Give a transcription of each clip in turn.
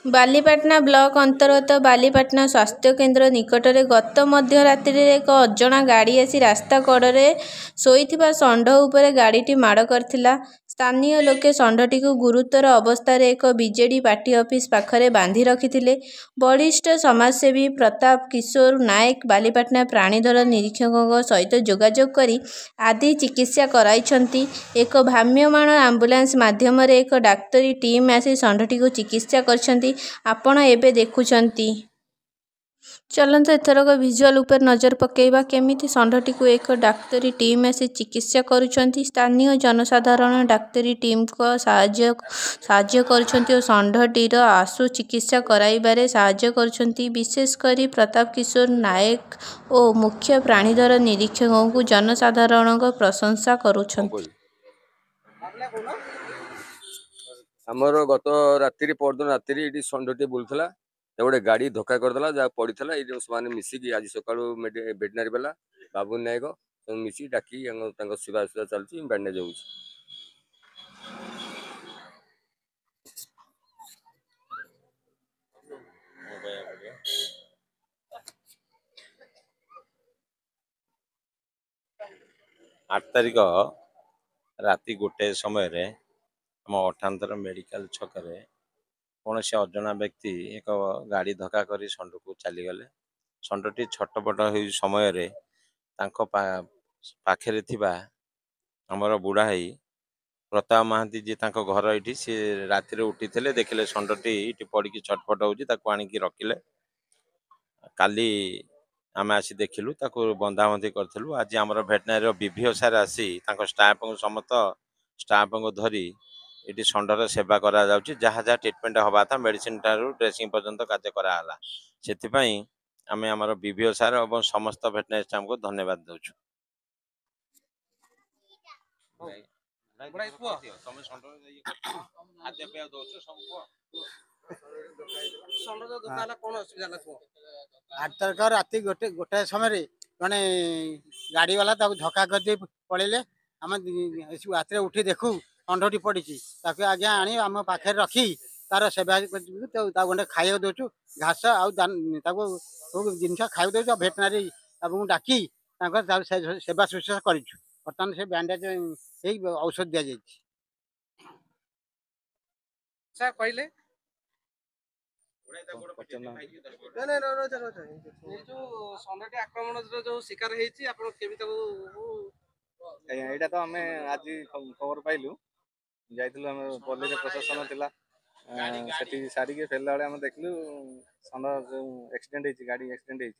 Balipatna block ଅନ୍ତର୍ଗତ ବାଲିପାଟଣା ସ୍ୱାସ୍ଥ୍ୟକେନ୍ଦ୍ର ନିକଟରେ ଗତ ମଧ୍ୟରାତ୍ରିରେ ଏକ ଅଜଣା ଗାଡ଼ି ଆସି ରାସ୍ତା କଡ଼ରେ ଶୋଇଥିବା ଷଣ୍ଢ ଉପରେ ଗାଡ଼ିଟି ମାଡ଼ କରିଥିଲା। ସ୍ଥାନୀୟ ଲୋକେ ଷଣ୍ଢଟିକୁ ଗୁରୁତର ଅବସ୍ଥାରେ ଏକ ବିଜେଡି ପାର୍ଟି ଅଫିସ ପାଖରେ ବାନ୍ଧି ରଖିଥିଲେ। ବରିଷ୍ଠ ସମାଜସେବୀ ପ୍ରତାପ କିଶୋର ନାୟକ ବାଲିପାଟଣା ପ୍ରାଣୀଧନ ନିରୀକ୍ଷକଙ୍କ ସହିତ ଯୋଗାଯୋଗ କରି ଆଦି ଚିକିତ୍ସା କରାଇଛନ୍ତି। ଏକ ଭ୍ରାମ୍ୟମାଣ ଆମ୍ବୁଲାନ୍ସ ମାଧ୍ୟମରେ ଏକ ଡାକ୍ତରୀ ଟିମ୍ ଆସି ଷଣ୍ଢଟିକୁ ଚିକିତ୍ସା କରିଛନ୍ତି। ଆପଣ ଏବେ ଦେଖୁଛନ୍ତି। ଚଲନ୍ତୁ ଏଥରକ ଭିଜୁଆଲ ଉପରେ ନଜର ପକାଇବା। କେମିତି ଷଣ୍ଢଟିକୁ ଏକ ଡାକ୍ତରୀ ଟିମ୍ ଆସି ଚିକିତ୍ସା କରୁଛନ୍ତି। ସ୍ଥାନୀୟ ଜନସାଧାରଣ ଡାକ୍ତରୀ ଟିମ୍ଙ୍କ ସାହାଯ୍ୟ କରୁଛନ୍ତି ଓ ଷଣ୍ଢଟିର ଆଶୁ ଚିକିତ୍ସା କରାଇବାରେ ସାହାଯ୍ୟ କରୁଛନ୍ତି। ବିଶେଷ କରି ପ୍ରତାପ କିଶୋର ନାୟକ ଓ ମୁଖ୍ୟ ପ୍ରାଣୀଧନ ନିରୀକ୍ଷକଙ୍କୁ ଜନସାଧାରଣଙ୍କ ପ୍ରଶଂସା କରୁଛନ୍ତି। ଆମର ଗତ ରାତିରେ ପରଦିନ ରାତିରେ ଏଠି ଷଣ୍ଢଟି ବୁଲୁଥିଲା, ଗୋଟେ ଗାଡ଼ି ଧକ୍କା କରିଦେଲା, ଯାହା ପଡ଼ିଥିଲା। ଏଇଠି ସେମାନେ ମିଶିକି ଆଜି ସକାଳୁ ଭେଟେନାରୀ ବାଲା ବାବୁନି ନାୟକ ମିଶିକି ଡାକି ତାଙ୍କ ସେବା ଚାଲିଛି, ବ୍ୟାଣ୍ଡେଜ ହେଉଛି। 8 ତାରିଖ ରାତି 1 ସମୟରେ ଆମ ଅଠାନ୍ତର ମେଡ଼ିକାଲ ଛକରେ କୌଣସି ଅଜଣା ବ୍ୟକ୍ତି ଏକ ଗାଡ଼ି ଧକ୍କା କରି ଷଣ୍ଢକୁ ଚାଲିଗଲେ। ଷଣ୍ଢଟି ଛଟପଟ ହେଉ ସମୟରେ ତାଙ୍କ ପାଖରେ ଥିବା ଆମର ବୁଢ଼ାଭାଇ ପ୍ରତାପ ମହାନ୍ତି, ଯିଏ ତାଙ୍କ ଘର ଏଇଠି, ସେ ରାତିରେ ଉଠିଥିଲେ, ଦେଖିଲେ ଷଣ୍ଢଟି ଏଇଠି ପଡ଼ିକି ଛଟପଟ ହେଉଛି, ତାକୁ ଆଣିକି ରଖିଲେ। କାଲି ଆମେ ଆସି ଦେଖିଲୁ, ତାକୁ ବନ୍ଧାବନ୍ଧି କରିଥିଲୁ। ଆଜି ଆମର ଭେଟନାରୀର ବିଭିଓ ସାର୍ ଆସି ତାଙ୍କ ଷ୍ଟାଫଙ୍କୁ ସମସ୍ତ ଷ୍ଟାଫଙ୍କୁ ଧରି ଏଠି ଷଣ୍ଢର ସେବା କରାଯାଉଛି। ଯାହା ଯାହା ଟ୍ରିଟମେଣ୍ଟ ହେବା କଥା ମେଡ଼ିସିନ ଠାରୁ ଡ୍ରେସିଂ ପର୍ଯ୍ୟନ୍ତ କାର୍ଯ୍ୟ କରାଗଲା। ସେଥିପାଇଁ ଆମେ ଆମର ବିଭିଓ ସାର୍ ଏବଂ ସମସ୍ତ ଭେଟନାରୀ ଷ୍ଟାଫଙ୍କୁ ଧନ୍ୟବାଦ ଦେଉଛୁ। आठ तारिख राति गोटे समय जड़े गाड़ी वाला धक्का कर पड़े आम रात उठी देखू षंढटी पड़ी आज्ञा आनी आम पाखे रखी तार सेवा गोटे खाया दौचु घास आउ जिनस खाया दौचु। भेटनारी डाकी सेवा शुश्रूषा कर बर्तमान से बैंडेज औषध दि जाए। कहले आक्रमण जो शिकार यहाँ तो आम आज खबर पाइलु जाइलु आम पल्ली प्रशासन थिला सारिके फेरला बेले आम देखलु षंढ जो एक्सीडेंट गाड़ी एक्सीडेंट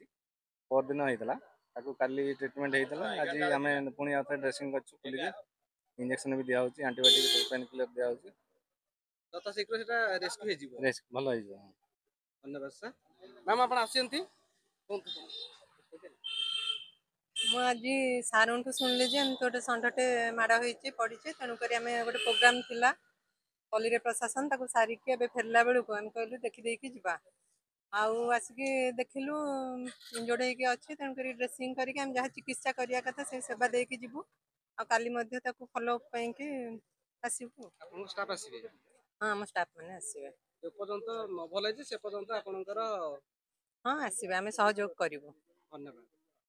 परदिन होता काली ट्रिटमेंट होता। आज आम पुणी आउ ड्रेसिंग कर इंजेक्शन भी दिया एंटीबायोटिक पेन किलर दिया तो शीघ्र से रेस्क्यू भल हो। धन्यवाद सर। मैम आप आसती मुझे सार शुणिली गोटे षंढटे माड़ हो पड़ी तेणुक आम गोटे प्रोग्राम थिला पल्ली प्रशासन सारिकी फेरला बेलू आम कहलु देखीदेकी जा आसिक देखिलु इंजोर्ड होगी अच्छी तेणुक ड्रेसिंग करके जहाँ चिकित्सा करवा कथा से सेवा देकी जीवु आली फॉलोअप आसबू। हाँ आम स्टाफ मैंने आसवे पर्यंत न भल से पर्यंत आपणकर हाँ आसवे आम सहयोग करूँ। धन्यवाद।